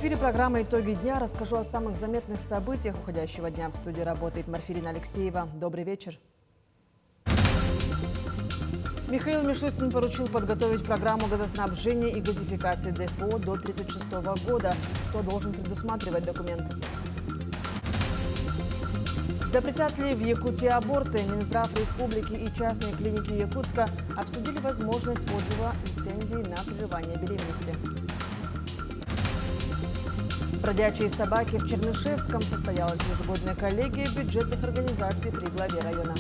эфире программы «Итоги дня». Расскажу о самых заметных событиях уходящего дня. В студии работает Марфирина Алексеева. Добрый вечер. Михаил Мишустин поручил подготовить программу газоснабжения и газификации ДФО до 1936 года. Что должен предусматривать документ? Запретят ли в Якутии аборты? Минздрав республики и частные клиники Якутска обсудили возможность отзыва лицензии на прерывание беременности. Бродячие собаки в Чернышевском. Состоялась ежегодная коллегия бюджетных организаций при главе района.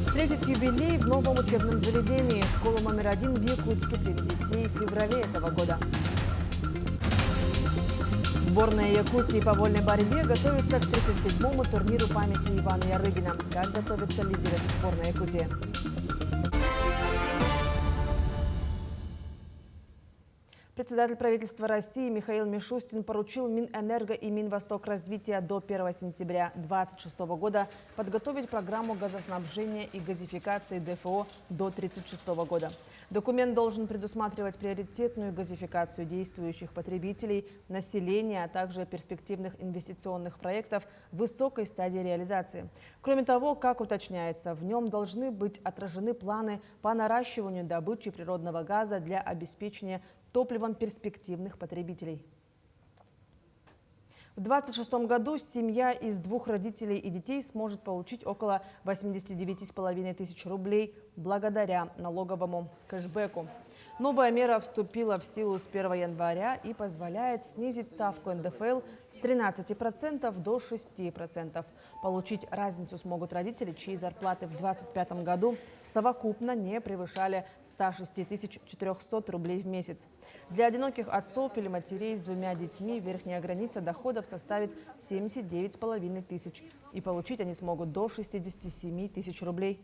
Встретить юбилей в новом учебном заведении. Школа номер 1 в Якутске приведет детей в феврале этого года. Сборная Якутии по вольной борьбе готовится к 37-му турниру памяти Ивана Ярыгина. Как готовятся лидеры сборной Якутии? Председатель правительства России Михаил Мишустин поручил Минэнерго и Минвостокразвития до 1 сентября 2026 года подготовить программу газоснабжения и газификации ДФО до 1936 года. Документ должен предусматривать приоритетную газификацию действующих потребителей, населения, а также перспективных инвестиционных проектов в высокой стадии реализации. Кроме того, как уточняется, в нем должны быть отражены планы по наращиванию добычи природного газа для обеспечения топливом перспективных потребителей. В 2026 году семья из 2 родителей и детей сможет получить около 89,5 тысяч рублей благодаря налоговому кэшбэку. Новая мера вступила в силу с 1 января и позволяет снизить ставку НДФЛ с 13% до 6%. Получить разницу смогут родители, чьи зарплаты в 2025 году совокупно не превышали 106 400 рублей в месяц. Для одиноких отцов или матерей с 2 детьми верхняя граница доходов составит 79,5 тысяч. И получить они смогут до 67 тысяч рублей.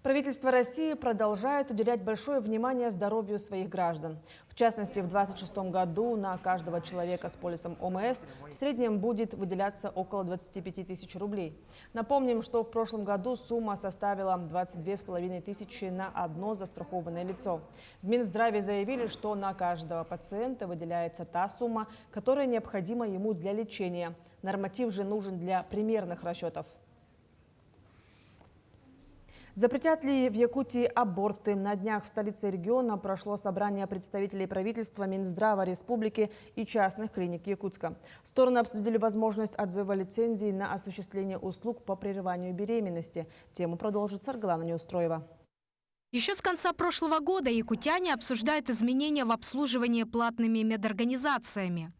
Правительство России продолжает уделять большое внимание здоровью своих граждан. В частности, в 2026 году на каждого человека с полисом ОМС в среднем будет выделяться около 25 тысяч рублей. Напомним, что в прошлом году сумма составила 22,5 тысячи на одно застрахованное лицо. В Минздраве заявили, что на каждого пациента выделяется та сумма, которая необходима ему для лечения. Норматив же нужен для примерных расчетов. Запретят ли в Якутии аборты? На днях в столице региона прошло собрание представителей правительства, Минздрава республики и частных клиник Якутска. Стороны обсудили возможность отзыва лицензии на осуществление услуг по прерыванию беременности. Тему продолжит Саргалана Неустроева. Еще с конца прошлого года якутяне обсуждают изменения в обслуживании платными медорганизациями.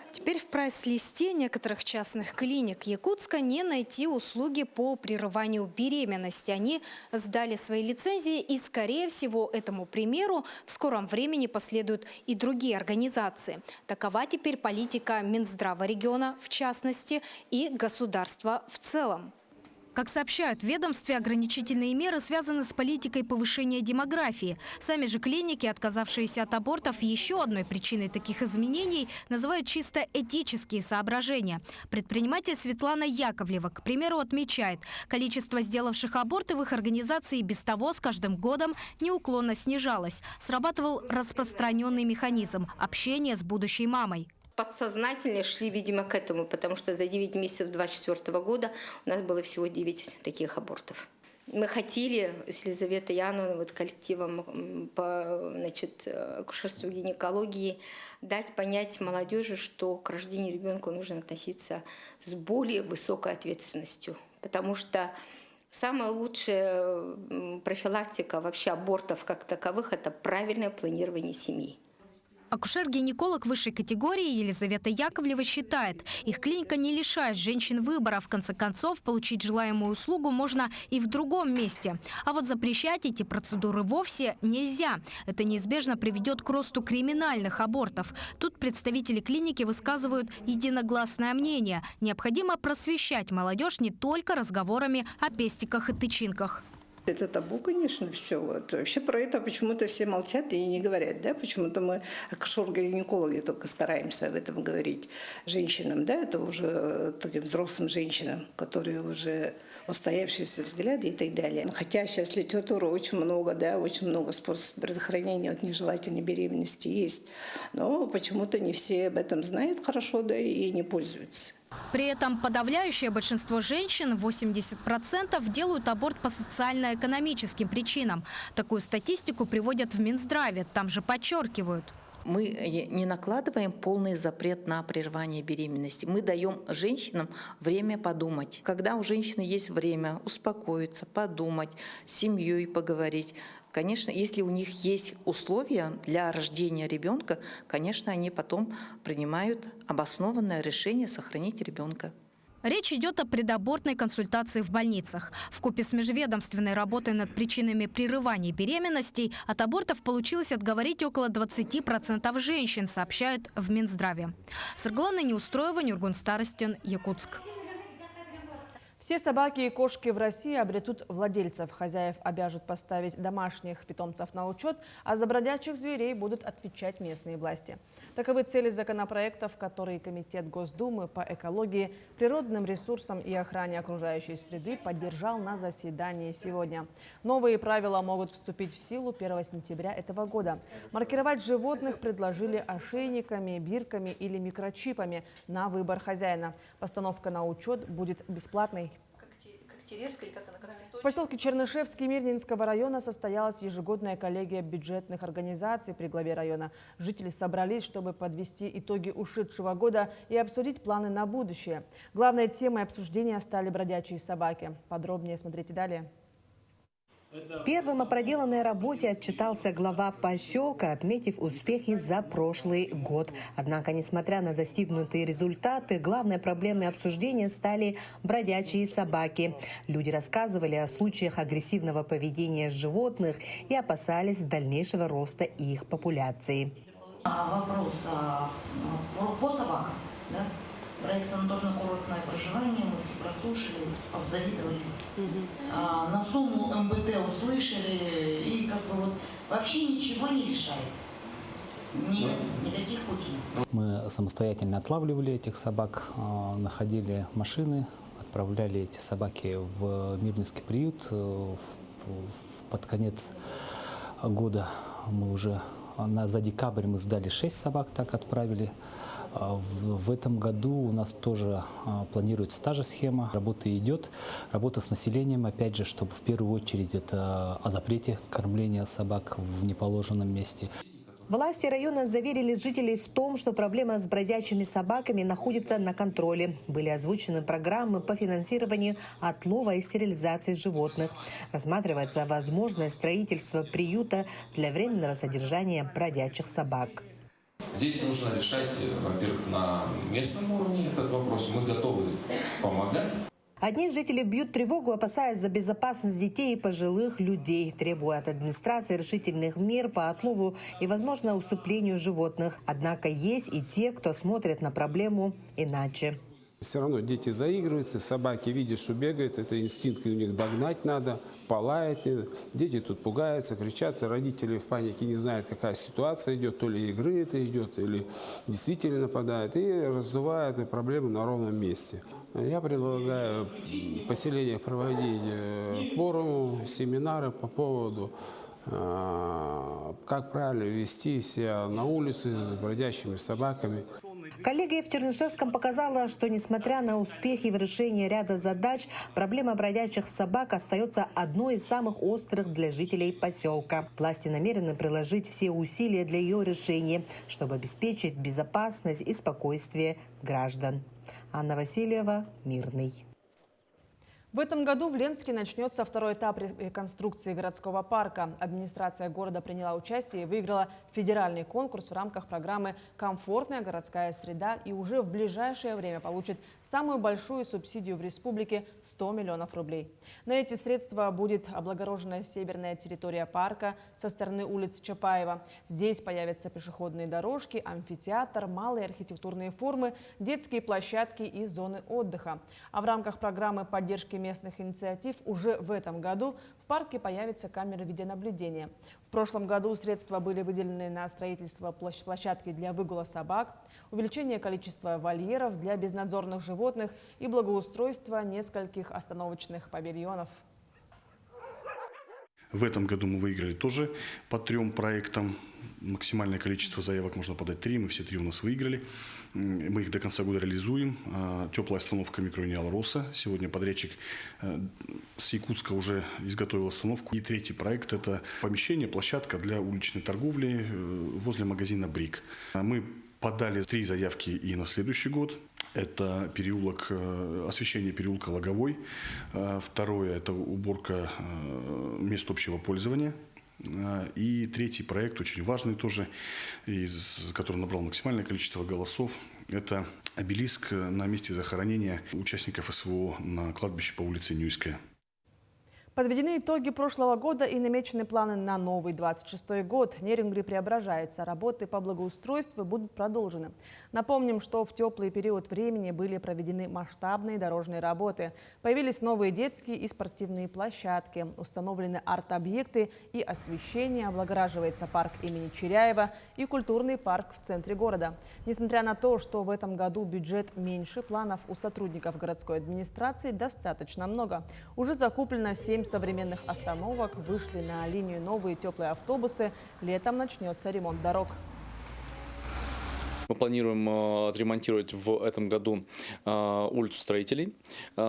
Теперь в прайс-листе некоторых частных клиник Якутска не найти услуги по прерыванию беременности. Они сдали свои лицензии, и, скорее всего, этому примеру в скором времени последуют и другие организации. Такова теперь политика Минздрава региона в частности и государства в целом. Как сообщают в ведомстве, ограничительные меры связаны с политикой повышения демографии. Сами же клиники, отказавшиеся от абортов, еще одной причиной таких изменений называют чисто этические соображения. Предприниматель Светлана Яковлева, к примеру, отмечает, количество сделавших аборты в их организации без того с каждым годом неуклонно снижалось. Срабатывал распространенный механизм общения с будущей мамой. Подсознательно шли, видимо, к этому, потому что за 9 месяцев 2024 года у нас было всего 9 таких абортов. Мы хотели с Елизаветой Яновной, коллективом по акушерству и гинекологии, дать понять молодежи, что к рождению ребенка нужно относиться с более высокой ответственностью, потому что самая лучшая профилактика вообще абортов как таковых – это правильное планирование семьи. Акушер-гинеколог высшей категории Елизавета Яковлева считает, их клиника не лишает женщин выбора. В конце концов, получить желаемую услугу можно и в другом месте. А вот запрещать эти процедуры вовсе нельзя. Это неизбежно приведет к росту криминальных абортов. Тут представители клиники высказывают единогласное мнение. Необходимо просвещать молодежь не только разговорами о пестиках и тычинках. Это табу, конечно, все. Вот. Вообще про это почему-то все молчат и не говорят, да? Почему-то мы, акушер-гинекологи, только стараемся об этом говорить женщинам, да? Это уже таким взрослым женщинам, которые уже устоявшиеся взгляды и так далее. Хотя сейчас литературы очень много, да, очень много способов предохранения от нежелательной беременности есть. Но почему-то не все об этом знают хорошо, да, и не пользуются. При этом подавляющее большинство женщин, 80%, делают аборт по социально-экономическим причинам. Такую статистику приводят в Минздраве. Там же подчеркивают. Мы не накладываем полный запрет на прерывание беременности. Мы даем женщинам время подумать. Когда у женщины есть время успокоиться, подумать, с семьей поговорить. Конечно, если у них есть условия для рождения ребенка, конечно, они потом принимают обоснованное решение сохранить ребенка. Речь идет о предабортной консультации в больницах. Вкупе с межведомственной работой над причинами прерывания беременностей от абортов получилось отговорить около 20% женщин, сообщают в Минздраве. Светлана Неустроева, Нюргун Старостин, Якутск. Все собаки и кошки в России обретут владельцев. Хозяев обяжут поставить домашних питомцев на учет, а за бродячих зверей будут отвечать местные власти. Таковы цели законопроектов, которые Комитет Госдумы по экологии, природным ресурсам и охране окружающей среды поддержал на заседании сегодня. Новые правила могут вступить в силу 1 сентября этого года. Маркировать животных предложили ошейниками, бирками или микрочипами на выбор хозяина. Постановка на учет будет бесплатной. В поселке Чернышевский Мирнинского района состоялась ежегодная коллегия бюджетных организаций при главе района. Жители собрались, чтобы подвести итоги ушедшего года и обсудить планы на будущее. Главной темой обсуждения стали бродячие собаки. Подробнее смотрите далее. Первым о проделанной работе отчитался глава поселка, отметив успехи за прошлый год. Однако, несмотря на достигнутые результаты, главной проблемой обсуждения стали бродячие собаки. Люди рассказывали о случаях агрессивного поведения животных и опасались дальнейшего роста их популяции. Вопрос по собакам, да? Проект санаторно-курортное проживание мы все прослушали, обзавидовались. На сумму МБТ услышали, и как бы вот вообще ничего не решается. Никаких путей. Мы самостоятельно отлавливали этих собак, находили машины, отправляли эти собаки в Мирнинский приют. Под конец года мы уже за декабрь мы сдали 6 собак, так отправили. В этом году у нас тоже планируется та же схема. Работа идет, работа с населением, опять же, чтобы в первую очередь это о запрете кормления собак в неположенном месте. Власти района заверили жителей в том, что проблема с бродячими собаками находится на контроле. Были озвучены программы по финансированию отлова и стерилизации животных. Рассматривается возможность строительства приюта для временного содержания бродячих собак. Здесь нужно решать, во-первых, на местном уровне этот вопрос. Мы готовы помогать. Одни жители бьют тревогу, опасаясь за безопасность детей и пожилых людей, требуя от администрации решительных мер по отлову и, возможно, усыплению животных. Однако есть и те, кто смотрит на проблему иначе. Все равно дети заигрываются, собаки видят, что бегают, это инстинкт у них догнать надо, полаять. Дети тут пугаются, кричат, родители в панике не знают, какая ситуация идет, то ли игры это идет, или действительно нападают, и раздувают эту проблему на ровном месте. Я предлагаю поселение проводить форумы, семинары по поводу, как правильно вести себя на улице с бродячими собаками. Коллегия в Чернышевском показала, что, несмотря на успехи в решении ряда задач, проблема бродячих собак остается одной из самых острых для жителей поселка. Власти намерены приложить все усилия для ее решения, чтобы обеспечить безопасность и спокойствие граждан. Анна Васильева, Мирный. В этом году в Ленске начнется второй этап реконструкции городского парка. Администрация города приняла участие и выиграла федеральный конкурс в рамках программы «Комфортная городская среда» и уже в ближайшее время получит самую большую субсидию в республике – 100 миллионов рублей. На эти средства будет облагорожена северная территория парка со стороны улиц Чапаева. Здесь появятся пешеходные дорожки, амфитеатр, малые архитектурные формы, детские площадки и зоны отдыха. А в рамках программы поддержки местных инициатив уже в этом году в парке появятся камеры видеонаблюдения. В прошлом году средства были выделены на строительство площадки для выгула собак, увеличение количества вольеров для безнадзорных животных и благоустройство нескольких остановочных павильонов. В этом году мы выиграли тоже по 3 проектам. Максимальное количество заявок можно подать 3, мы все 3 у нас выиграли. Мы их до конца года реализуем. Теплая остановка микрорайона Алроса. Сегодня подрядчик с Якутска уже изготовил остановку. И 3-й проект – это помещение, площадка для уличной торговли возле магазина «Брик». Мы подали 3 заявки и на следующий год. Это переулок, освещение переулка Логовой. Второе – это уборка мест общего пользования. И 3-й проект, очень важный тоже, который набрал максимальное количество голосов, это обелиск на месте захоронения участников СВО на кладбище по улице Нюйская. Подведены итоги прошлого года и намечены планы на новый 26-й год. Нерюнгри преображается. Работы по благоустройству будут продолжены. Напомним, что в теплый период времени были проведены масштабные дорожные работы. Появились новые детские и спортивные площадки. Установлены арт-объекты и освещение. Облагораживается парк имени Чиряева и культурный парк в центре города. Несмотря на то, что в этом году бюджет меньше, планов у сотрудников городской администрации достаточно много. Уже закуплено 7 современных остановок, вышли на линию новые теплые автобусы. Летом начнется ремонт дорог. Мы планируем отремонтировать в этом году улицу Строителей.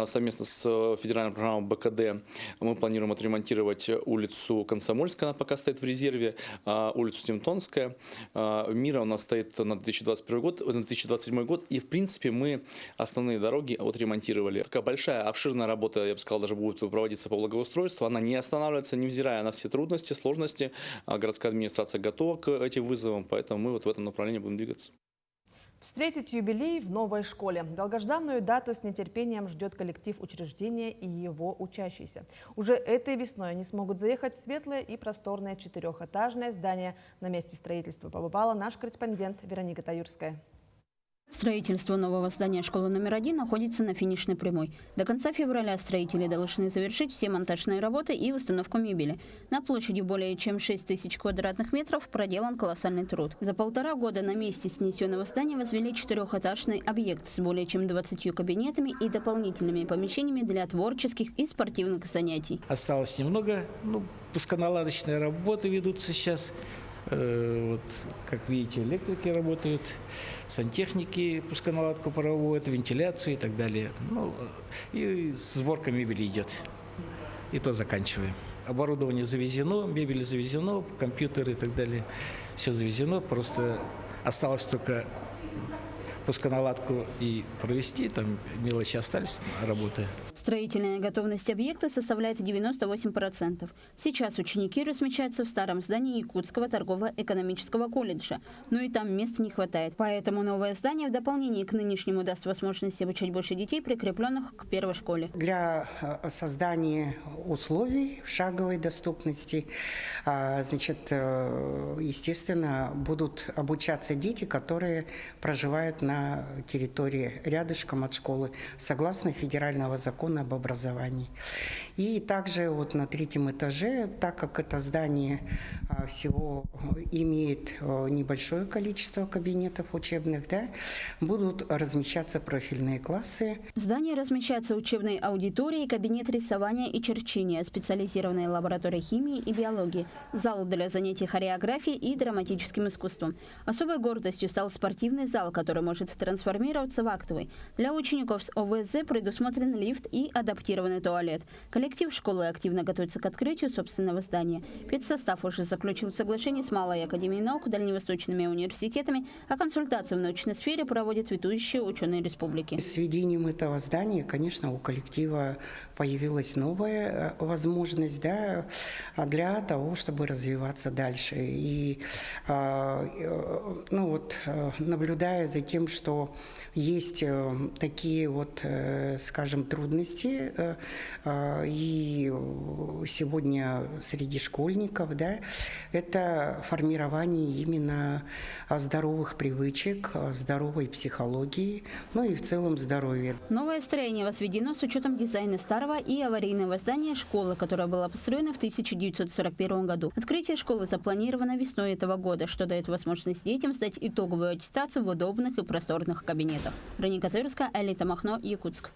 Совместно с федеральной программой БКД мы планируем отремонтировать улицу Комсомольская, она пока стоит в резерве, улицу Темтонская. Мира у нас стоит на 2021 год, на 2027 год. И, в принципе, мы основные дороги отремонтировали. Такая большая, обширная работа, я бы сказал, даже будет проводиться по благоустройству. Она не останавливается, невзирая на все трудности, сложности. Городская администрация готова к этим вызовам, поэтому мы вот в этом направлении будем двигаться. Встретить юбилей в новой школе. Долгожданную дату с нетерпением ждет коллектив учреждения и его учащиеся. Уже этой весной они смогут заехать в светлое и просторное 4-этажное здание. На месте строительства побывала наш корреспондент Вероника Таюрская. Строительство нового здания школы номер 1 находится на финишной прямой. До конца февраля строители должны завершить все монтажные работы и установку мебели. На площади более чем 6000 квадратных метров проделан колоссальный труд. За 1,5 года на месте снесенного здания возвели 4-этажный объект с более чем 20 кабинетами и дополнительными помещениями для творческих и спортивных занятий. Осталось немного, пусконаладочные работы ведутся сейчас. Вот, как видите, электрики работают, сантехники пусконаладку проводят, вентиляцию и так далее. И сборка мебели идет. И то заканчиваем. Оборудование завезено, мебель завезено, компьютеры и так далее. Все завезено, просто осталось только пусконаладку и провести, там мелочи остались работы. Строительная готовность объекта составляет 98%. Сейчас ученики размещаются в старом здании Якутского торгово-экономического колледжа, но и там места не хватает. Поэтому новое здание в дополнение к нынешнему даст возможность обучать больше детей, прикрепленных к первой школе. Для создания условий шаговой доступности, естественно, будут обучаться дети, которые проживают на территории рядышком от школы, согласно федерального закона об образовании. И также вот на 3-м этаже, так как это здание всего имеет небольшое количество кабинетов учебных, будут размещаться профильные классы. В здании размещаются учебные аудитории, кабинет рисования и черчения, специализированная лаборатория химии и биологии, зал для занятий хореографией и драматическим искусством. Особой гордостью стал спортивный зал, который может трансформироваться в актовый. Для учеников с ОВЗ предусмотрен лифт и адаптированный туалет. Коллектив школы активно готовится к открытию собственного здания. Педсостав уже заключил соглашение с Малой академией наук, дальневосточными университетами, а консультации в научной сфере проводят ведущие ученые республики. С введением этого здания, конечно, у коллектива появилась новая возможность для того, чтобы развиваться дальше. И наблюдая за тем, что есть такие вот, скажем, трудности и сегодня среди школьников, да, это формирование именно здоровых привычек, здоровой психологии, ну и в целом здоровья. Новое строение возведено с учетом дизайна старого и аварийного здания школы, которая была построена в 1941 году. Открытие школы запланировано весной этого года, что дает возможность детям сдать итоговую аттестацию в удобных и просторных кабинетах. Раника Тырская, Элита Махно, Якутск.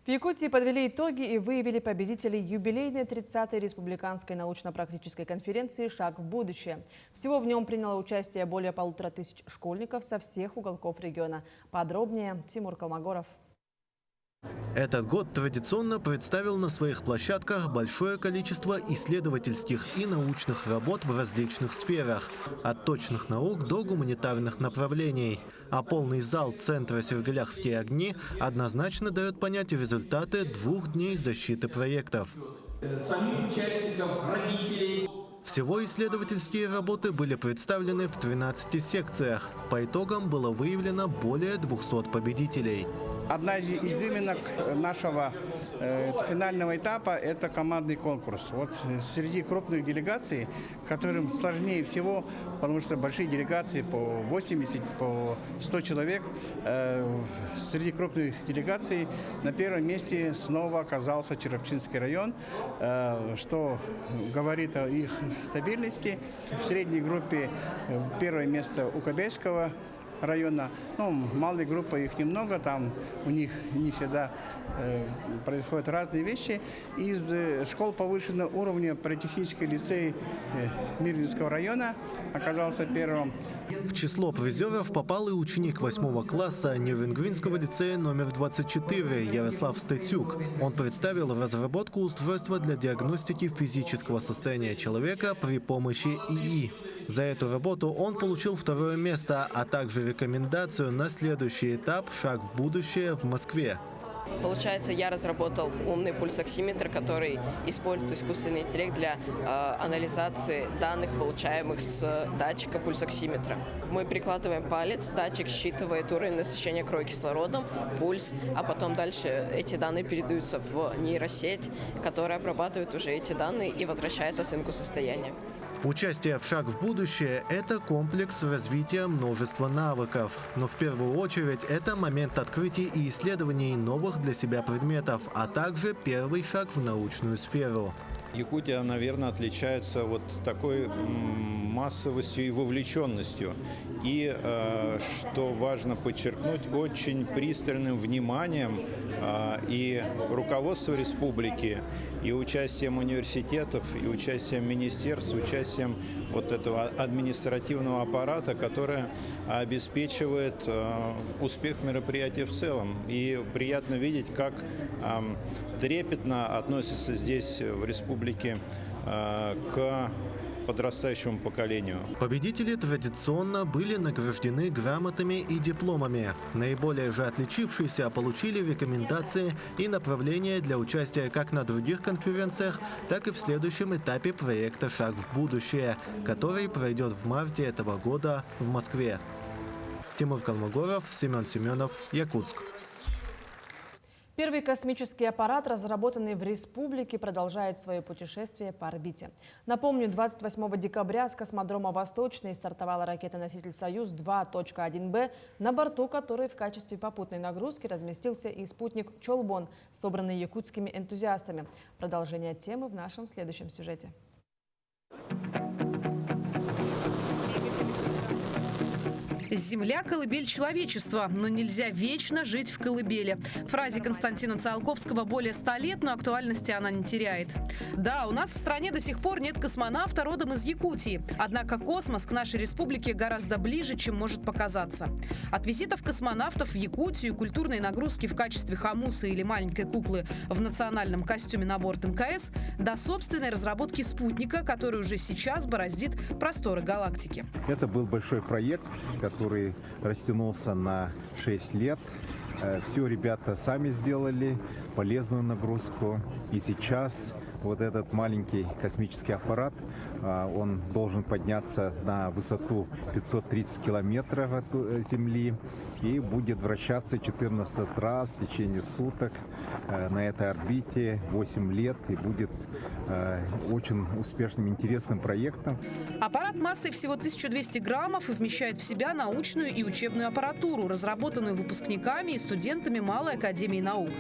В Якутии подвели итоги и выявили победителей юбилейной 30-й республиканской научно-практической конференции «Шаг в будущее». Всего в нем приняло участие более 1500 школьников со всех уголков региона. Подробнее Тимур Колмогоров. Этот год традиционно представил на своих площадках большое количество исследовательских и научных работ в различных сферах, от точных наук до гуманитарных направлений. А полный зал центра «Сергеляхские огни» однозначно дает понять результаты 2 дней защиты проектов. Самим участникам, родителей. Всего исследовательские работы были представлены в 13 секциях. По итогам было выявлено более 200 победителей. Одна из изюминок нашего финального этапа – это командный конкурс. Вот среди крупных делегаций, которым сложнее всего, потому что большие делегации по 80, по 100 человек, среди крупных делегаций на первом месте снова оказался Черепчинский район, что говорит о их стабильности. В средней группе первое место у Кобельского района. Ну, малая группа, их немного, там у них не всегда происходят разные вещи. Из школ повышенного уровня политехнический лицей Мирнинского района оказался первым. В число призеров попал и ученик 8 класса Нервенгвинского лицея номер 24 Ярослав Стецюк. Он представил разработку устройства для диагностики физического состояния человека при помощи ИИ. За эту работу он получил 2 место, а также рекомендацию на следующий этап «Шаг в будущее» в Москве. Получается, я разработал умный пульсоксиметр, который использует искусственный интеллект для анализации данных, получаемых с датчика пульсоксиметра. Мы прикладываем палец, датчик считывает уровень насыщения крови кислородом, пульс, а потом дальше эти данные передаются в нейросеть, которая обрабатывает уже эти данные и возвращает оценку состояния. Участие в «Шаг в будущее» – это комплекс развития множества навыков. Но в первую очередь это момент открытий и исследований новых для себя предметов, а также первый шаг в научную сферу. Якутия, наверное, отличается вот такой массовостью и вовлеченностью. И, что важно подчеркнуть, очень пристальным вниманием и руководства республики, и участием университетов, и участием министерств, участием вот этого административного аппарата, который обеспечивает успех мероприятия в целом. И приятно видеть, как трепетно относятся здесь в республике к подрастающему поколению. Победители традиционно были награждены грамотами и дипломами. Наиболее же отличившиеся получили рекомендации и направления для участия как на других конференциях, так и в следующем этапе проекта «Шаг в будущее», который пройдет в марте этого года в Москве. Тимур Колмогоров, Семен Семенов, Якутск. Первый космический аппарат, разработанный в республике, продолжает свое путешествие по орбите. Напомню, 28 декабря с космодрома «Восточный» стартовала ракета-носитель «Союз-2.1Б», на борту которой в качестве попутной нагрузки разместился и спутник «Чолбон», собранный якутскими энтузиастами. Продолжение темы в нашем следующем сюжете. Земля – колыбель человечества, но нельзя вечно жить в колыбели. Фразе Константина Циолковского более 100 лет, но актуальности она не теряет. Да, у нас в стране до сих пор нет космонавта родом из Якутии. Однако космос к нашей республике гораздо ближе, чем может показаться. От визитов космонавтов в Якутию, культурной нагрузки в качестве хомуса или маленькой куклы в национальном костюме на борт МКС, до собственной разработки спутника, который уже сейчас бороздит просторы галактики. Это был большой проект, который растянулся на 6 лет. Все ребята сами сделали, полезную нагрузку. И сейчас вот этот маленький космический аппарат, он должен подняться на высоту 530 километров от Земли и будет вращаться 14 раз в течение суток на этой орбите 8 лет и будет очень успешным, интересным проектом. Аппарат массой всего 1200 граммов вмещает в себя научную и учебную аппаратуру, разработанную выпускниками и студентами Малой академии наук.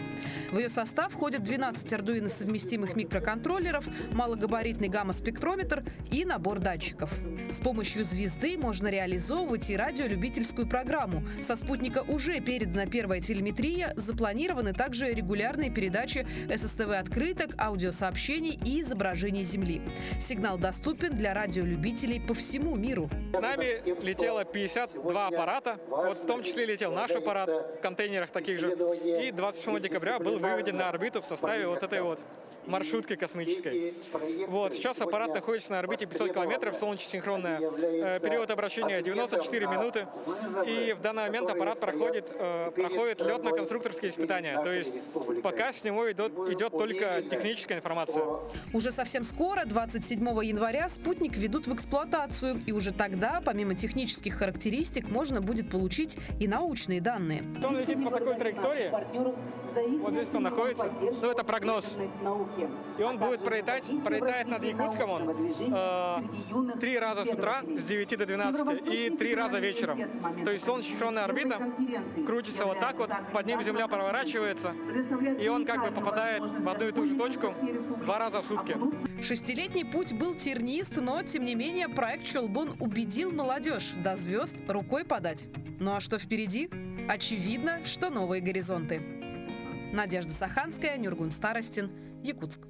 В ее состав входят 12 Arduino совместимых микроконтроллеров, малогабаритный гамма-спектрометр и набор датчиков. С помощью звезды можно реализовывать и радиолюбительскую программу. Со спутника уже передана первая телеметрия, запланированы также регулярные передачи ССТВ-открыток, аудиосообщений и изображений Земли. Сигнал доступен для радиолюбителей по всему миру. С нами летело 52 аппарата, вот в том числе летел наш аппарат в контейнерах таких же. И 27 декабря был выведен на орбиту в составе вот этой вот маршрутки космической. Вот, сейчас аппарат находится на орбите 500 километров, солнечно-синхронная. Период обращения 94 минуты. И в данный момент аппарат проходит летно-конструкторские испытания. То есть пока с него идет только техническая информация. Уже совсем скоро, 27 января, спутник введут в эксплуатацию. И уже тогда, помимо технических характеристик, можно будет получить и научные данные. Он летит по такой траектории. Вот здесь он находится. Ну, это прогноз. И он будет пролетает над Якутском он 3 раза с утра с 9 до 12 и 3 раза вечером. То есть солнечно-синхронная орбита крутится вот так вот, под ним Земля проворачивается, и он как бы попадает в одну и ту же точку 2 раза в сутки. 6-летний путь был тернист, но, тем не менее, проект Чолбон убедил молодежь до звезд рукой подать. Ну а что впереди? Очевидно, что новые горизонты. Надежда Саханская, Нюргун Старостин, Якутск.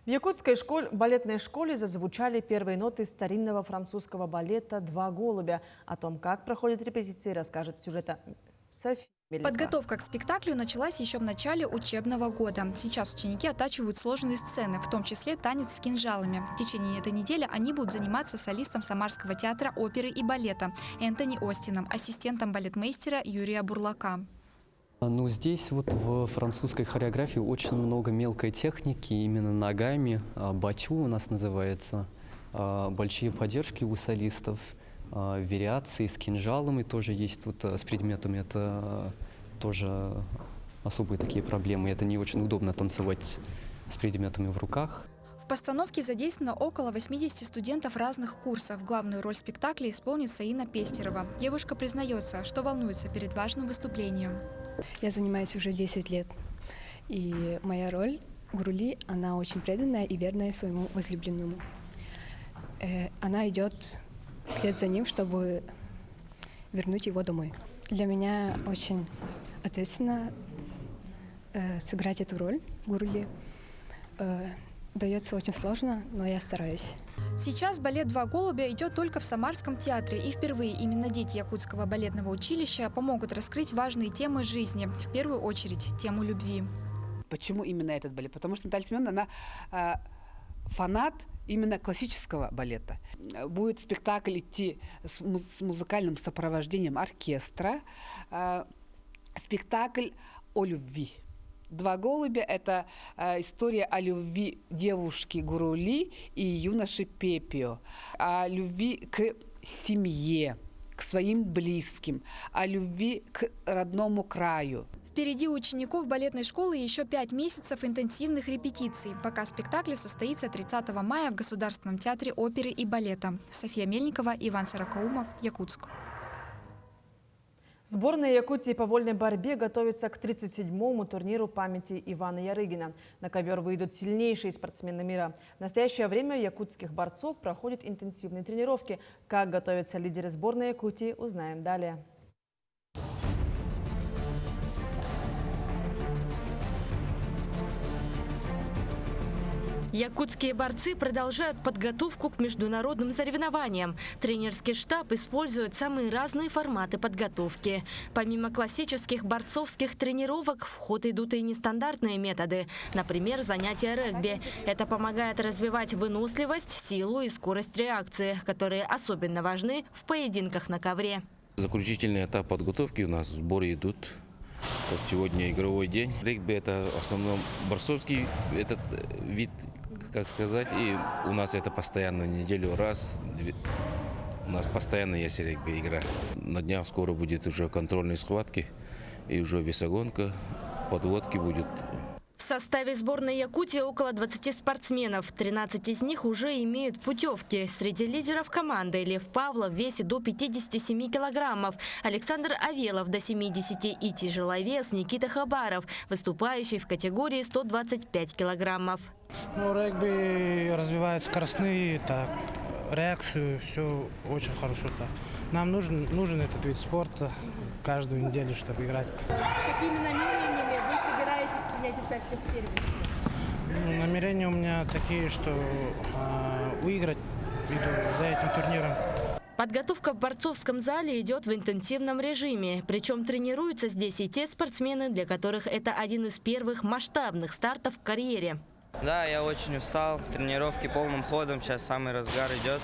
В якутской балетной школе зазвучали первые ноты старинного французского балета «Два голубя». О том, как проходят репетиции, расскажет сюжета София Мельникова. Подготовка к спектаклю началась еще в начале учебного года. Сейчас ученики оттачивают сложные сцены, в том числе танец с кинжалами. В течение этой недели они будут заниматься солистом Самарского театра оперы и балета Энтони Остином, ассистентом балетмейстера Юрия Бурлака. Ну, здесь вот в французской хореографии очень много мелкой техники, именно ногами. Батю у нас называется. Большие поддержки у солистов, вариации с кинжалами тоже есть тут, с предметами. Это тоже особые такие проблемы. Это не очень удобно танцевать с предметами в руках. В постановке задействовано около 80 студентов разных курсов. Главную роль спектакля исполнит Саина Пестерова. Девушка признается, что волнуется перед важным выступлением. Я занимаюсь уже 10 лет, и моя роль Гурули, она очень преданная и верная своему возлюбленному. Она идет вслед за ним, чтобы вернуть его домой. Для меня очень ответственно сыграть эту роль Гурули. Дается очень сложно, но я стараюсь. Сейчас балет «Два голубя» идет только в Самарском театре, и впервые именно дети Якутского балетного училища помогут раскрыть важные темы жизни, в первую очередь тему любви. Почему именно этот балет? Потому что Наталья Семеновна, она фанат именно классического балета. Будет спектакль идти с музыкальным сопровождением оркестра, спектакль о любви. «Два голубя» — это история о любви девушки Гурули и юноши Пепио, о любви к семье, к своим близким, о любви к родному краю. Впереди у учеников балетной школы еще 5 месяцев интенсивных репетиций, пока спектакль состоится 30 мая в Государственном театре оперы и балета. София Мельникова, Иван Сорокаумов, Якутск. Сборная Якутии по вольной борьбе готовится к 37-му турниру памяти Ивана Ярыгина. На ковер выйдут сильнейшие спортсмены мира. В настоящее время якутских борцов проходят интенсивные тренировки. Как готовятся лидеры сборной Якутии, узнаем далее. Якутские борцы продолжают подготовку к международным соревнованиям. Тренерский штаб использует самые разные форматы подготовки. Помимо классических борцовских тренировок, в ход идут и нестандартные методы. Например, занятия регби. Это помогает развивать выносливость, силу и скорость реакции, которые особенно важны в поединках на ковре. Заключительный этап подготовки у нас, сборы идут. Вот сегодня игровой день. Регби — это в основном борцовский этот вид, как сказать, и у нас это постоянно неделю раз, у нас постоянно есть регби игра. На днях скоро будет уже контрольные схватки и уже весогонка, подводки будет. В составе сборной Якутии около 20 спортсменов. 13 из них уже имеют путевки. Среди лидеров команды Лев Павлов в весе до 57 килограммов, Александр Авелов до 70 и тяжеловес Никита Хабаров, выступающий в категории 125 килограммов. Ну, регби развивает скоростные, так, реакцию, все очень хорошо. Так. Нам нужен этот вид спорта каждую неделю, чтобы играть. С какими намерениями вы собираетесь принять участие в первенстве? Ну, намерения у меня такие, что выиграть за этим турниром. Подготовка в борцовском зале идет в интенсивном режиме. Причем тренируются здесь и те спортсмены, для которых это один из первых масштабных стартов в карьере. Да, я очень устал. Тренировки полным ходом. Сейчас самый разгар идет.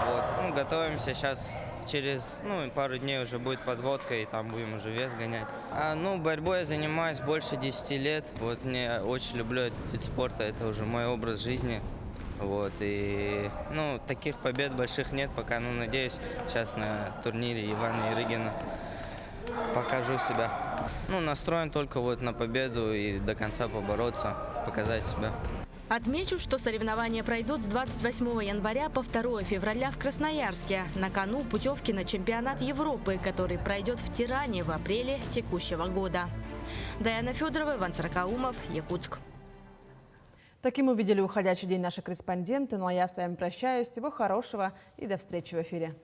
Вот. Ну, готовимся. Сейчас через пару дней уже будет подводка, и там будем уже вес гонять. Борьбой я занимаюсь больше 10 лет. Вот, мне очень люблю этот вид спорта. Это уже мой образ жизни. Вот, и таких побед больших нет пока. Надеюсь, сейчас на турнире Ивана Ярыгина покажу себя. Настроен только на победу и до конца побороться, показать себя. Отмечу, что соревнования пройдут с 28 января по 2 февраля в Красноярске. На кону путевки на чемпионат Европы, который пройдет в Тиране в апреле текущего года. Даяна Федорова, Иван Сорокаумов, Якутск. Таким увидели уходящий день наши корреспонденты. Ну а я с вами прощаюсь. Всего хорошего и до встречи в эфире.